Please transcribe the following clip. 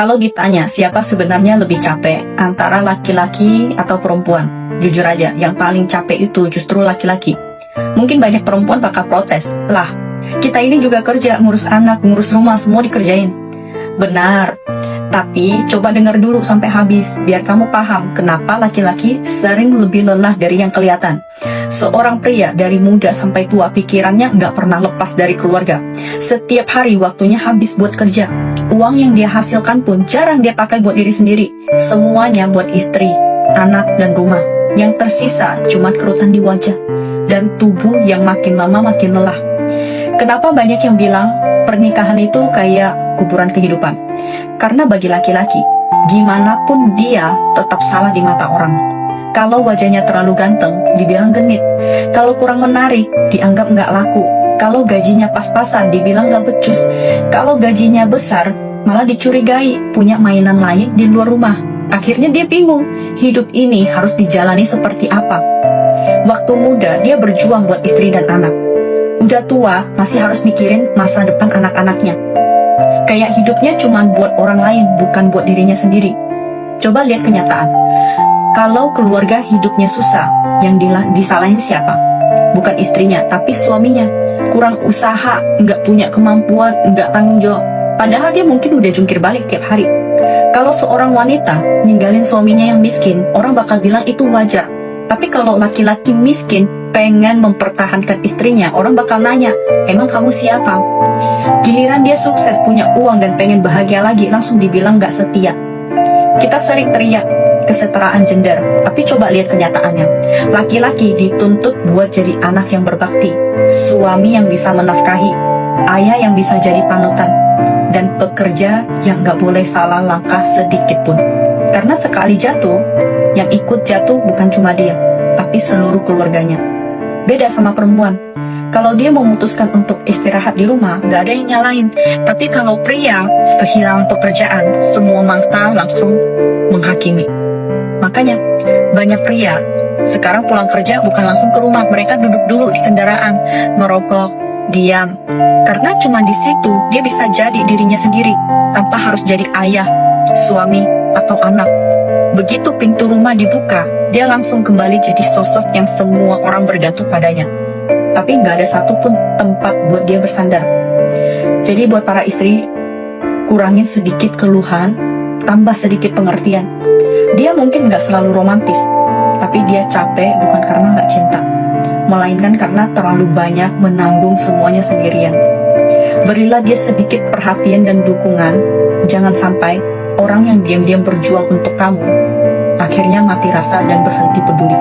Kalau ditanya siapa sebenarnya lebih capek, antara laki-laki atau perempuan? Jujur aja, yang paling capek itu justru laki-laki. Mungkin banyak perempuan bakal protes, lah, kita ini juga kerja, ngurus anak, ngurus rumah, semua dikerjain. Benar, tapi coba dengar dulu sampai habis, biar kamu paham kenapa laki-laki sering lebih lelah dari yang kelihatan. Seorang pria dari muda sampai tua pikirannya nggak pernah lepas dari keluarga. Setiap hari waktunya habis buat kerja. Uang yang dia hasilkan pun jarang dia pakai buat diri sendiri. Semuanya buat istri, anak, dan rumah. Yang tersisa cuma kerutan di wajah dan tubuh yang makin lama makin lelah. Kenapa banyak yang bilang pernikahan itu kayak kuburan kehidupan? Karena bagi laki-laki, gimana pun dia tetap salah di mata orang. Kalau wajahnya terlalu ganteng, dibilang genit. Kalau kurang menarik, dianggap nggak laku. Kalau gajinya pas-pasan, dibilang nggak becus. Kalau gajinya besar, malah dicurigai punya mainan lain di luar rumah. Akhirnya dia bingung, hidup ini harus dijalani seperti apa. Waktu muda, dia berjuang buat istri dan anak. Udah tua, masih harus mikirin masa depan anak-anaknya. Kayak hidupnya cuma buat orang lain, bukan buat dirinya sendiri. Coba lihat kenyataan. Kalau keluarga hidupnya susah, yang disalahin siapa? Bukan istrinya, tapi suaminya. Kurang usaha, nggak punya kemampuan, nggak tanggung jawab. Padahal dia mungkin udah jungkir balik tiap hari. Kalau seorang wanita ninggalin suaminya yang miskin, orang bakal bilang itu wajar. Tapi kalau laki-laki miskin pengen mempertahankan istrinya, orang bakal nanya, emang kamu siapa? Giliran dia sukses, punya uang dan pengen bahagia lagi, langsung dibilang nggak setia. Kita sering teriak kesetaraan gender, tapi coba lihat kenyataannya. Laki-laki dituntut buat jadi anak yang berbakti, suami yang bisa menafkahi, ayah yang bisa jadi panutan, dan pekerja yang nggak boleh salah langkah sedikit pun. Karena sekali jatuh, yang ikut jatuh bukan cuma dia, tapi seluruh keluarganya. Beda sama perempuan. Kalau dia memutuskan untuk istirahat di rumah, nggak ada yang nyalain. Tapi kalau pria kehilangan pekerjaan, semua mata langsung menghakimi. Makanya banyak pria sekarang pulang kerja bukan langsung ke rumah, mereka duduk dulu di kendaraan, merokok, diam. Karena cuma di situ dia bisa jadi dirinya sendiri, tanpa harus jadi ayah, suami, atau anak. Begitu pintu rumah dibuka, dia langsung kembali jadi sosok yang semua orang bergantung padanya. Tapi nggak ada satupun tempat buat dia bersandar. Jadi buat para istri, kurangin sedikit keluhan, tambah sedikit pengertian. Dia mungkin nggak selalu romantis, tapi dia capek bukan karena nggak cinta, melainkan karena terlalu banyak menanggung semuanya sendirian. Berilah dia sedikit perhatian dan dukungan. Jangan sampai orang yang diam-diam berjuang untuk kamu akhirnya mati rasa dan berhenti peduli.